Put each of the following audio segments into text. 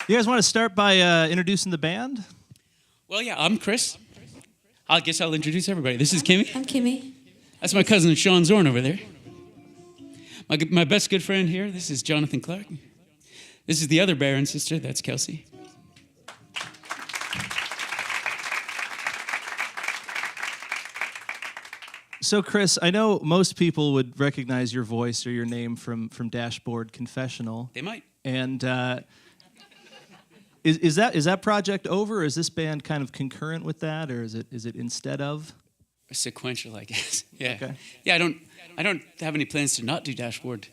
You guys want to start by introducing the band? Well, yeah, I'm Chris. I guess I'll introduce everybody. This is Kimmy. I'm Kimmy. That's my cousin Sean Zorn over there. My best good friend here, this is Jonathan Clark. This is the other Barron sister, that's Kelsey. So, Chris, I know most people would recognize your voice or your name from Dashboard Confessional. They might. And is that project over, or is this band kind of concurrent with that, or is it instead of? Sequential, I guess. Yeah. Okay. Yeah, I don't have any plans to not do Dashboard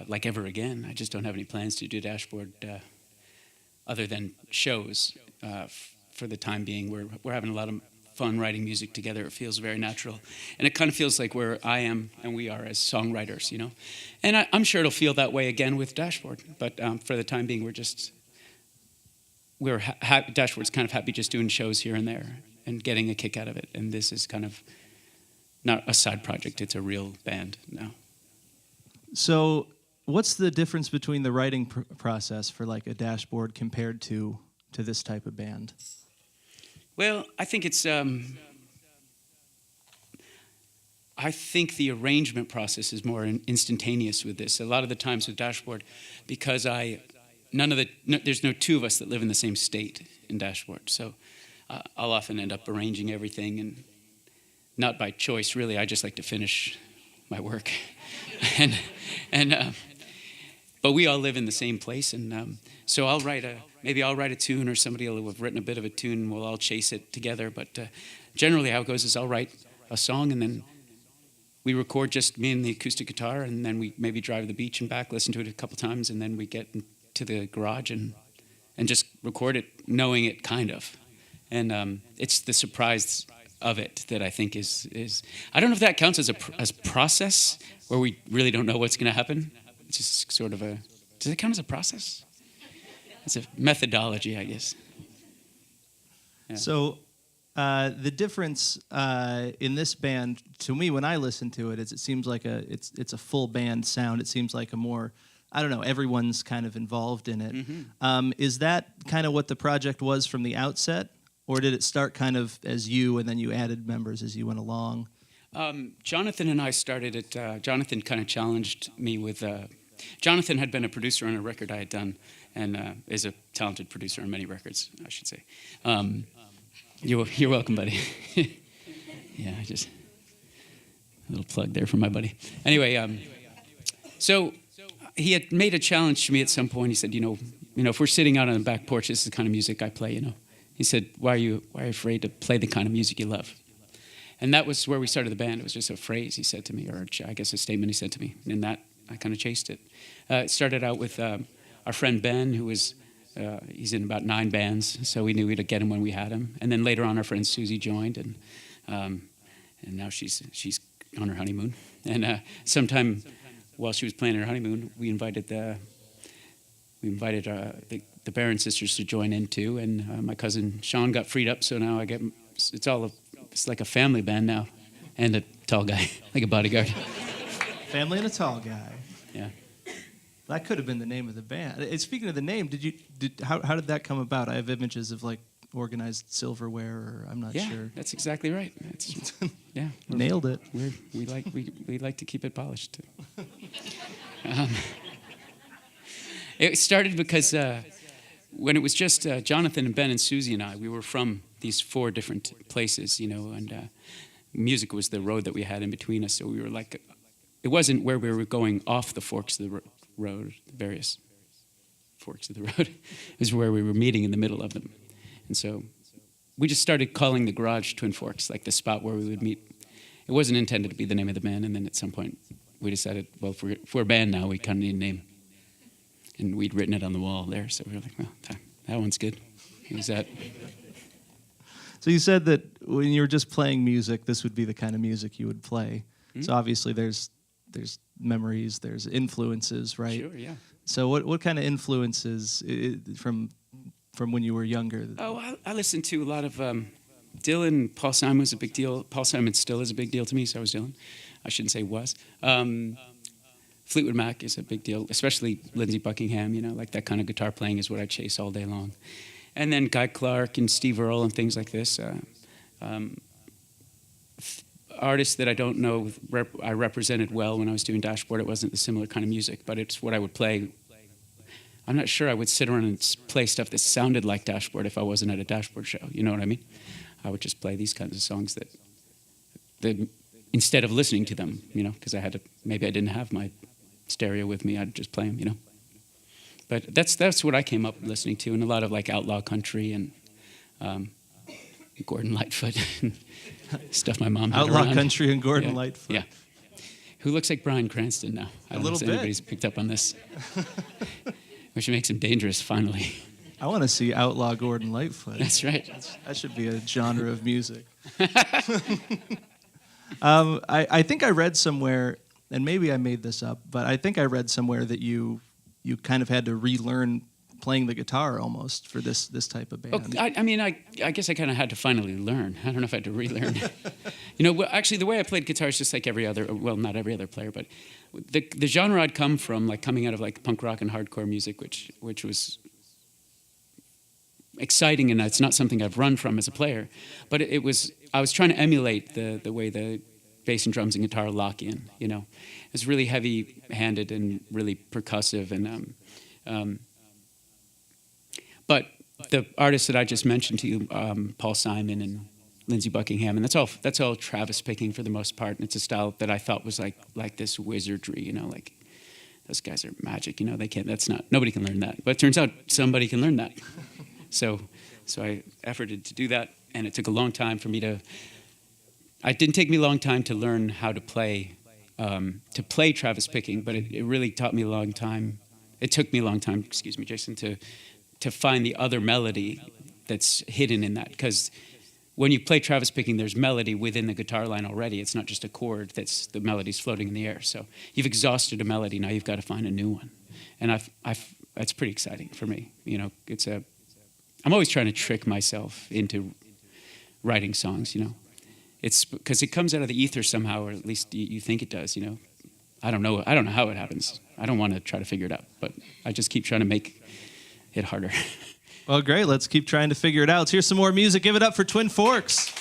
like ever again. I just don't have any plans to do Dashboard other than shows for the time being. We're having a lot of fun writing music together. It feels very natural, and it kind of feels like where I am and we are as songwriters, you know. And I'm sure it'll feel that way again with Dashboard. But for the time being, Dashboard's kind of happy just doing shows here and there and getting a kick out of it. And this is kind of not a side project; it's a real band now. So, what's the difference between the writing process for like a Dashboard compared to this type of band? Well, I think it's. I think the arrangement process is more instantaneous with this. A lot of the times with Dashboard, because there's no two of us that live in the same state in Dashboard, so I'll often end up arranging everything, and not by choice really. I just like to finish my work, but we all live in the same place, and so maybe I'll write a tune, or somebody will have written a bit of a tune, and we'll all chase it together. But generally how it goes is I'll write a song, and then we record just me and the acoustic guitar, and then we maybe drive to the beach and back, listen to it a couple times, and then we get into the garage and just record it, knowing it kind of. And it's the surprise of it that I think is I don't know if that counts as a process where we really don't know what's going to happen. It's just sort of does it count as a process? It's a methodology, I guess. Yeah. So the difference in this band, to me, when I listen to it, is it seems like it's a full band sound. It seems like a more, I don't know, everyone's kind of involved in it. Mm-hmm. Is that kind of what the project was from the outset? Or did it start kind of as you, and then you added members as you went along? Jonathan and I started it. Jonathan kind of challenged me with... Jonathan had been a producer on a record I had done, and is a talented producer on many records, I should say. You're welcome, buddy. Yeah, just a little plug there for my buddy. Anyway, so he had made a challenge to me at some point. He said, you know, if we're sitting out on the back porch, this is the kind of music I play, you know. He said, why are you afraid to play the kind of music you love? And that was where we started the band. It was just a phrase he said to me, or I guess a statement he said to me. And that, I kind of chased it. It started out with our friend Ben, who was, he's in about 9 bands, so we knew we'd get him when we had him. And then later on, our friend Susie joined, and now she's on her honeymoon. And sometime while she was planning her honeymoon, we invited the Barron sisters to join in too, and my cousin Sean got freed up, so now it's like a family band now, and a tall guy, like a bodyguard. Family and a tall guy. Yeah. That could have been the name of the band. Speaking of the name, how did that come about? I have images of like organized silverware, or I'm not sure. Yeah, that's exactly right. Yeah, nailed it. We like to keep it polished. It started because when it was just Jonathan and Ben and Susie and I, we were from these 4 different places, you know, and music was the road that we had in between us. So we were like, it wasn't where we were going off the forks of the road, the various forks of the road. It was where we were meeting in the middle of them. And so we just started calling the garage Twin Forks, like the spot where we would meet. It wasn't intended to be the name of the band, and then at some point we decided, well, if we're a band now, we kind of need a name. And we'd written it on the wall there, so we were like, well, that one's good. Use that. So you said that when you were just playing music, this would be the kind of music you would play. Mm-hmm. So obviously there's memories, there's influences, right? Sure, yeah. So what kind of influences from when you were younger? Oh, I listened to a lot of Dylan. Paul Simon was a big deal. Paul Simon still is a big deal to me, so was Dylan. I shouldn't say was. Fleetwood Mac is a big deal, especially Lindsey Buckingham. You know, like that kind of guitar playing is what I chase all day long. And then Guy Clark and Steve Earle and things like this. Artists that I don't know I represented well when I was doing Dashboard. It wasn't the similar kind of music, but it's what I would play. I'm not sure I would sit around and play stuff that sounded like Dashboard if I wasn't at a Dashboard show. You know what I mean? I would just play these kinds of songs that instead of listening to them, you know, because maybe I didn't have my stereo with me, I'd just play them, you know. But that's what I came up listening to, and a lot of like outlaw country and Gordon Lightfoot and stuff my mom had Outlaw around. country and Gordon Lightfoot. Yeah. Who looks like Bryan Cranston now. I don't know if anybody's picked up on this. We should make him dangerous, finally. I want to see Outlaw Gordon Lightfoot. That's right. That should be a genre of music. I think I read somewhere, and maybe I made this up, but I think I read somewhere that you kind of had to relearn playing the guitar almost for this type of band. Oh, I guess I kind of had to finally learn. I don't know if I had to relearn. You know, well, actually, the way I played guitar is just like every other, well, not every other player, but the genre I'd come from, like coming out of like punk rock and hardcore music, which was exciting, and it's not something I've run from as a player, but I was trying to emulate the way the bass and drums and guitar lock in, you know. It's really heavy-handed and really percussive, and but the artists that I just mentioned to you, Paul Simon and Lindsey Buckingham, and that's all Travis picking for the most part, and it's a style that I thought was like this wizardry, you know, like those guys are magic, you know. Nobody can learn that, but it turns out somebody can learn that. So I efforted to do that, and it took a long time for me to. It didn't take me a long time to learn how to play Travis picking, but it really taught me a long time. It took me a long time, excuse me, Jason, to find the other melody that's hidden in that, because when you play Travis picking, there's melody within the guitar line already. It's not just a chord. The melody's floating in the air. So you've exhausted a melody. Now you've got to find a new one, and that's pretty exciting for me. You know, I'm always trying to trick myself into writing songs. You know, it's because it comes out of the ether somehow, or at least you think it does. You know, I don't know how it happens. I don't want to try to figure it out, but I just keep trying to make it harder. Well, great. Let's keep trying to figure it out. Let's hear some more music. Give it up for Twin Forks.